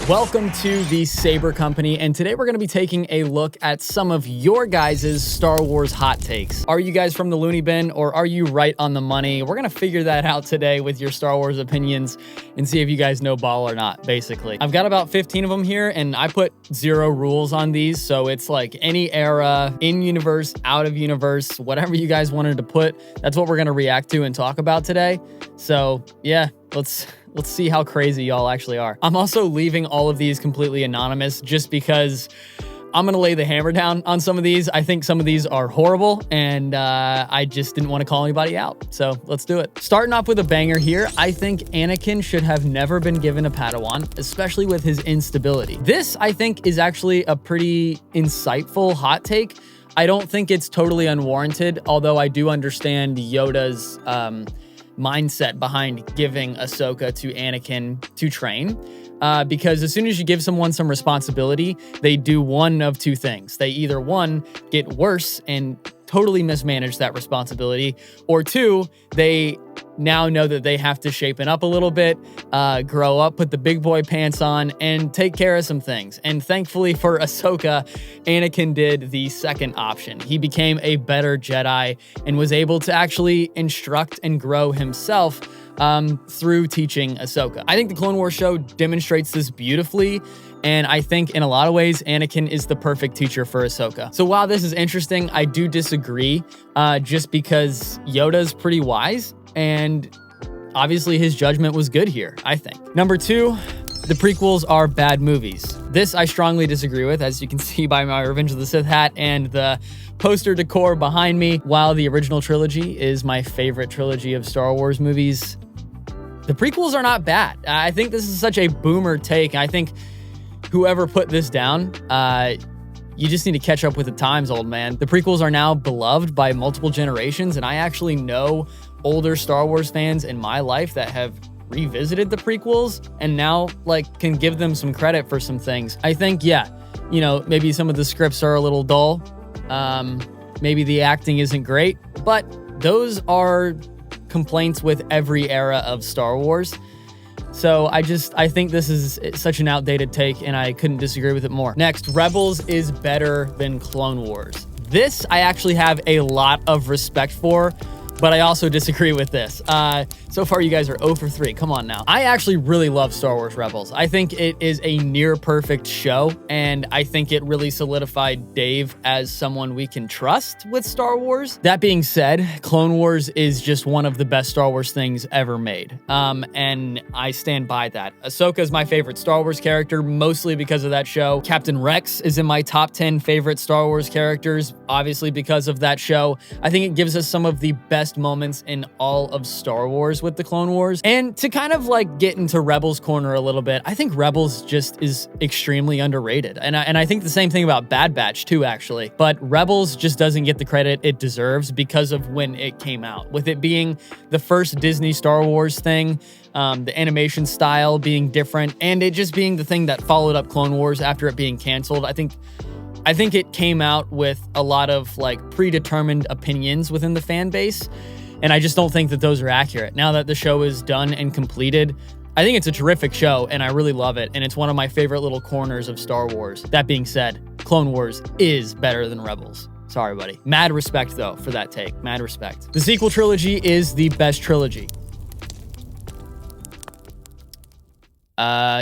Welcome to the Saber Company, and today we're going to be taking a look at some of your guys' Star Wars hot takes. Are you guys from the loony bin, or are you right on the money? We're going to figure that out today with your Star Wars opinions and see if you guys know ball or not, basically. I've got about 15 of them here, and I put 0 rules on these, so it's like any era, in-universe, out-of-universe, whatever you guys wanted to put, that's what we're going to react to and talk about today. So, yeah, let's see how crazy y'all actually are. I'm also leaving all of these completely anonymous just because I'm gonna lay the hammer down on some of these. I think some of these are horrible, and I just didn't want to call anybody out. So let's do it. Starting off with a banger here, I think Anakin should have never been given a Padawan, especially with his instability. This, I think, is actually a pretty insightful hot take. I don't think it's totally unwarranted, although I do understand Yoda's mindset behind giving Ahsoka to Anakin to train. Because as soon as you give someone some responsibility, they do one of two things. They either, one, get worse and totally mismanage that responsibility, or two, they now know that they have to shapen up a little bit, grow up, put the big boy pants on, and take care of some things. And thankfully for Ahsoka, Anakin did the second option. He became a better Jedi and was able to actually instruct and grow himself through teaching Ahsoka. I think the Clone Wars show demonstrates this beautifully, and I think in a lot of ways, Anakin is the perfect teacher for Ahsoka. So while this is interesting, I do disagree just because Yoda's pretty wise, and obviously his judgment was good here, I think. Number 2, the prequels are bad movies. This I strongly disagree with, as you can see by my Revenge of the Sith hat and the poster decor behind me. While the original trilogy is my favorite trilogy of Star Wars movies, the prequels are not bad. I think this is such a boomer take. I think whoever put this down, you just need to catch up with the times, old man. The prequels are now beloved by multiple generations, and I actually know older Star Wars fans in my life that have revisited the prequels and now can give them some credit for some things. I think, yeah, maybe some of the scripts are a little dull. Maybe the acting isn't great, but those are complaints with every era of Star Wars. So I think this is such an outdated take, and I couldn't disagree with it more. Next, Rebels is better than Clone Wars. This I actually have a lot of respect for, but I also disagree with this. So far, you guys are 0 for 3. Come on now. I actually really love Star Wars Rebels. I think it is a near perfect show, and I think it really solidified Dave as someone we can trust with Star Wars. That being said, Clone Wars is just one of the best Star Wars things ever made, and I stand by that. Ahsoka is my favorite Star Wars character, mostly because of that show. Captain Rex is in my top 10 favorite Star Wars characters, obviously because of that show. I think it gives us some of the best moments in all of Star Wars with the Clone Wars. And to kind of get into Rebels corner a little bit, I think Rebels just is extremely underrated. And I think the same thing about Bad Batch too, actually. But Rebels just doesn't get the credit it deserves because of when it came out. With it being the first Disney Star Wars thing, the animation style being different, and it just being the thing that followed up Clone Wars after it being canceled. I think it came out with a lot of predetermined opinions within the fan base, and I just don't think that those are accurate. Now that the show is done and completed, I think it's a terrific show, and I really love it, and it's one of my favorite little corners of Star Wars. That being said, Clone Wars is better than Rebels. Sorry, buddy. Mad respect, though, for that take. Mad respect. The sequel trilogy is the best trilogy.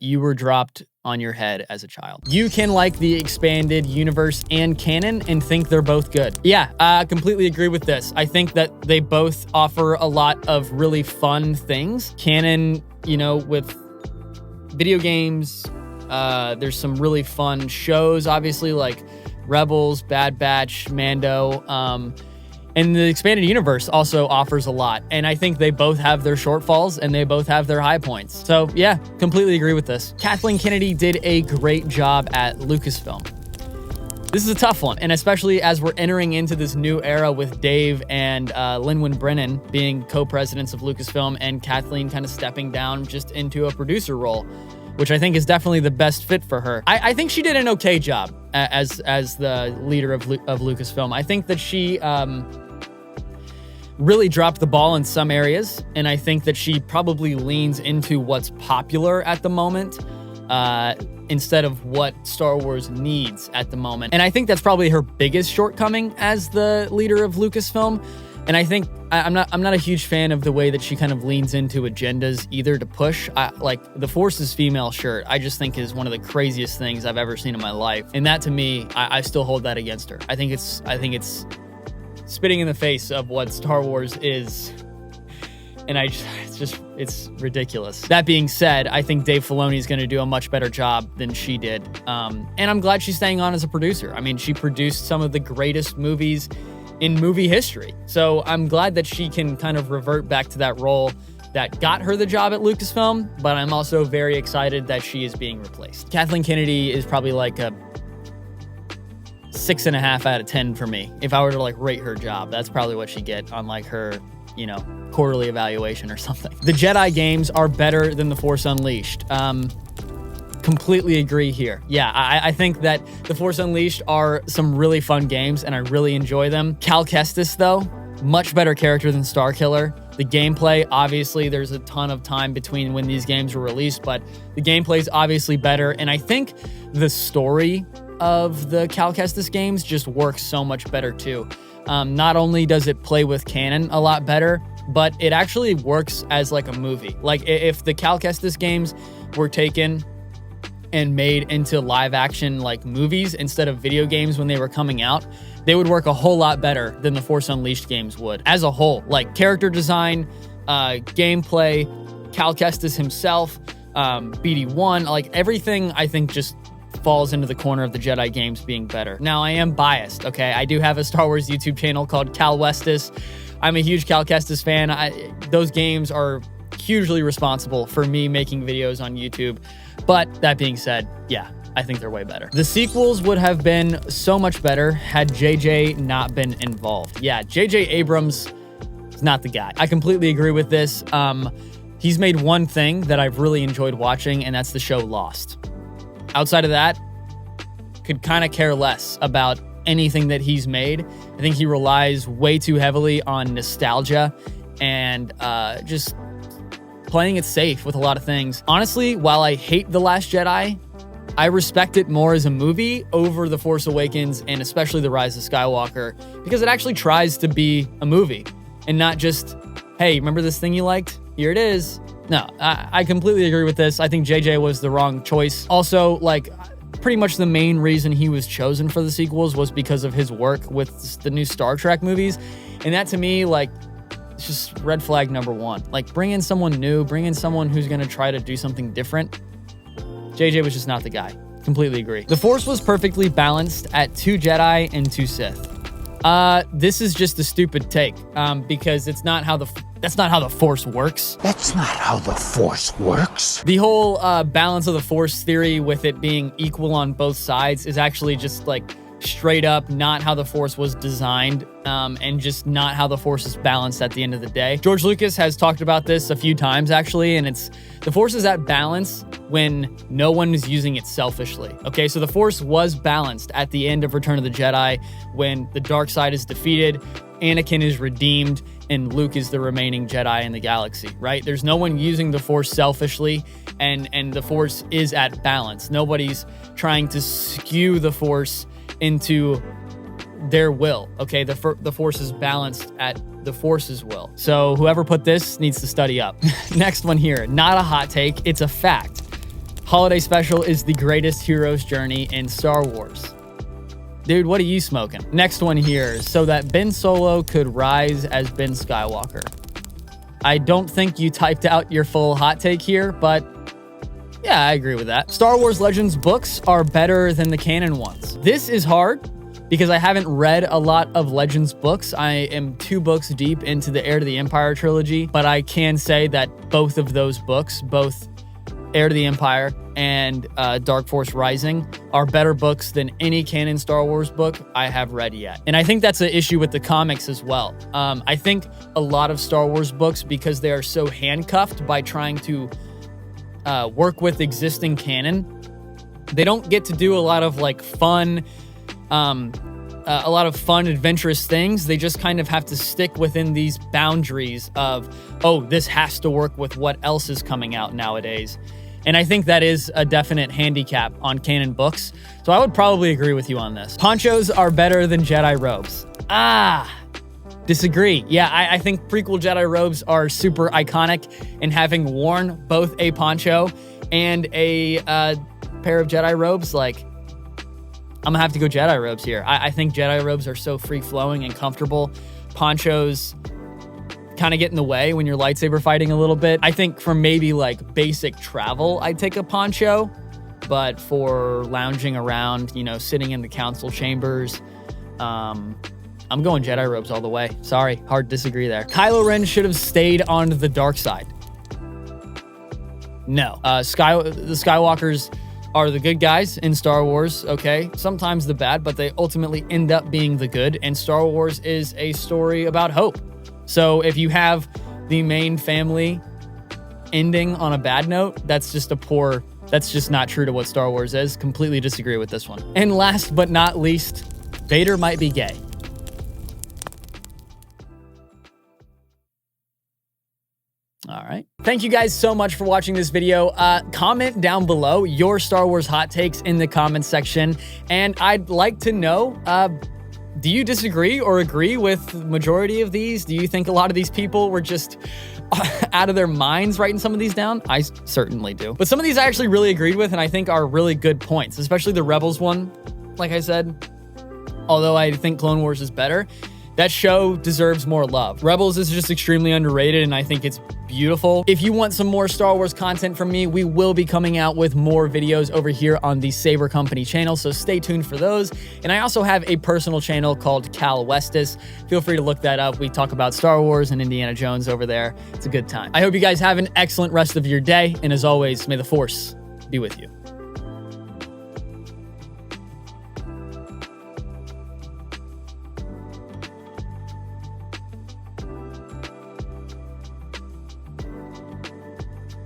You were dropped on your head as a child. You can like the expanded universe and canon and think they're both good. Yeah, I completely agree with this. I think that they both offer a lot of really fun things. Canon, with video games, there's some really fun shows, obviously, like Rebels, Bad Batch, Mando, and the expanded universe also offers a lot. And I think they both have their shortfalls and they both have their high points. So yeah, completely agree with this. Kathleen Kennedy did a great job at Lucasfilm. This is a tough one, and especially as we're entering into this new era with Dave and Lin-Wen Brennan being co-presidents of Lucasfilm and Kathleen kind of stepping down just into a producer role, which I think is definitely the best fit for her. I think she did an okay job as the leader of Lucasfilm. I think that she really dropped the ball in some areas, and I think that she probably leans into what's popular at the moment. instead of what Star Wars needs at the moment. And I think that's probably her biggest shortcoming as the leader of Lucasfilm. And I think I'm not a huge fan of the way that she kind of leans into agendas either to push. Like the Force is female shirt, I just think is one of the craziest things I've ever seen in my life. And that to me, I still hold that against her. I think it's spitting in the face of what Star Wars is. And it's ridiculous. That being said, I think Dave Filoni is going to do a much better job than she did. And I'm glad she's staying on as a producer. I mean, she produced some of the greatest movies in movie history. So I'm glad that she can kind of revert back to that role that got her the job at Lucasfilm, but I'm also very excited that she is being replaced. Kathleen Kennedy is probably like a 6.5 out of 10 for me. If I were to like rate her job, that's probably what she'd get on like her, quarterly evaluation or something. The Jedi games are better than The Force Unleashed. Completely agree here. Yeah, I think that The Force Unleashed are some really fun games and I really enjoy them. Cal Kestis, though, much better character than Starkiller. The gameplay, obviously, there's a ton of time between when these games were released, but the gameplay is obviously better. And I think the story of the Cal Kestis games just works so much better too. Not only does it play with canon a lot better, but it actually works as like a movie. Like if the Cal Kestis games were taken and made into live action like movies instead of video games when they were coming out, they would work a whole lot better than the Force Unleashed games would as a whole. Like character design, gameplay, Cal Kestis himself, BD1, like everything I think just falls into the corner of the Jedi games being better. Now I am biased, okay? I do have a Star Wars YouTube channel called Cal Westis. I'm a huge Cal Kestis fan. Those games are hugely responsible for me making videos on YouTube. But that being said, yeah, I think they're way better. The sequels would have been so much better had JJ not been involved. Yeah, JJ Abrams is not the guy. I completely agree with this. He's made one thing that I've really enjoyed watching, and that's the show Lost. Outside of that, could kind of care less about anything that he's made. I think he relies way too heavily on nostalgia and just playing it safe with a lot of things. Honestly, while I hate The Last Jedi, I respect it more as a movie over The Force Awakens and especially The Rise of Skywalker because it actually tries to be a movie and not just, hey, remember this thing you liked? Here it is. No, I completely agree with this. I think JJ was the wrong choice. Also, like, pretty much the main reason he was chosen for the sequels was because of his work with the new Star Trek movies. And that to me, like, it's just red flag number one. Like, bring in someone new, bring in someone who's going to try to do something different. JJ was just not the guy. Completely agree. The Force was perfectly balanced at 2 Jedi and 2 Sith. This is just a stupid take, because that's not how the Force works. That's not how the Force works. The whole balance of the Force theory with it being equal on both sides is actually just like straight up not how the Force was designed, and just not how the Force is balanced at the end of the day. George Lucas has talked about this a few times actually, and it's the Force is at balance when no one is using it selfishly. Okay, so the Force was balanced at the end of Return of the Jedi when the dark side is defeated, Anakin is redeemed, and Luke is the remaining Jedi in the galaxy, right? There's no one using the Force selfishly, and the Force is at balance. Nobody's trying to skew the Force into their will, okay? The Force is balanced at the Force's will. So whoever put this needs to study up. Next one here, not a hot take, it's a fact. Holiday Special is the greatest hero's journey in Star Wars. Dude, what are you smoking? Next one here, so that Ben Solo could rise as Ben Skywalker. I don't think you typed out your full hot take here, but yeah, I agree with that. Star Wars Legends books are better than the canon ones. This is hard because I haven't read a lot of Legends books. I am 2 books deep into the Heir to the Empire trilogy, but I can say that both of those books, both Heir to the Empire and Dark Force Rising, are better books than any canon Star Wars book I have read yet. And I think that's an issue with the comics as well. I think a lot of Star Wars books, because they are so handcuffed by trying to work with existing canon, they don't get to do a lot of like fun, adventurous things. They just kind of have to stick within these boundaries of, oh, this has to work with what else is coming out nowadays. And I think that is a definite handicap on Canon books. So I would probably agree with you on this. Ponchos are better than Jedi robes. Disagree. Yeah, I think prequel Jedi robes are super iconic, and having worn both a poncho and a pair of Jedi robes, like, I'm gonna have to go Jedi robes here. I think Jedi robes are so free-flowing and comfortable. Ponchos kind of get in the way when you're lightsaber fighting a little bit. I think for maybe like basic travel, I'd take a poncho, but for lounging around, you know, sitting in the council chambers, I'm going Jedi robes all the way. Sorry, hard to disagree there. Kylo Ren should have stayed on the dark side. No. The Skywalkers are the good guys in Star Wars, okay? Sometimes the bad, but they ultimately end up being the good, and Star Wars is a story about hope. So if you have the main family ending on a bad note, that's just not true to what Star Wars is. Completely disagree with this one. And last but not least, Vader might be gay. All right. Thank you guys so much for watching this video. Comment down below your Star Wars hot takes in the comments section. And I'd like to know, do you disagree or agree with the majority of these? Do you think a lot of these people were just out of their minds writing some of these down? I certainly do. But some of these I actually really agreed with, and I think are really good points, especially the Rebels one. Like I said, although I think Clone Wars is better, that show deserves more love. Rebels is just extremely underrated, and I think it's beautiful. If you want some more Star Wars content from me, we will be coming out with more videos over here on the Saber Company channel, so stay tuned for those. And I also have a personal channel called Cal Westis. Feel free to look that up. We talk about Star Wars and Indiana Jones over there. It's a good time. I hope you guys have an excellent rest of your day, and as always, may the Force be with you.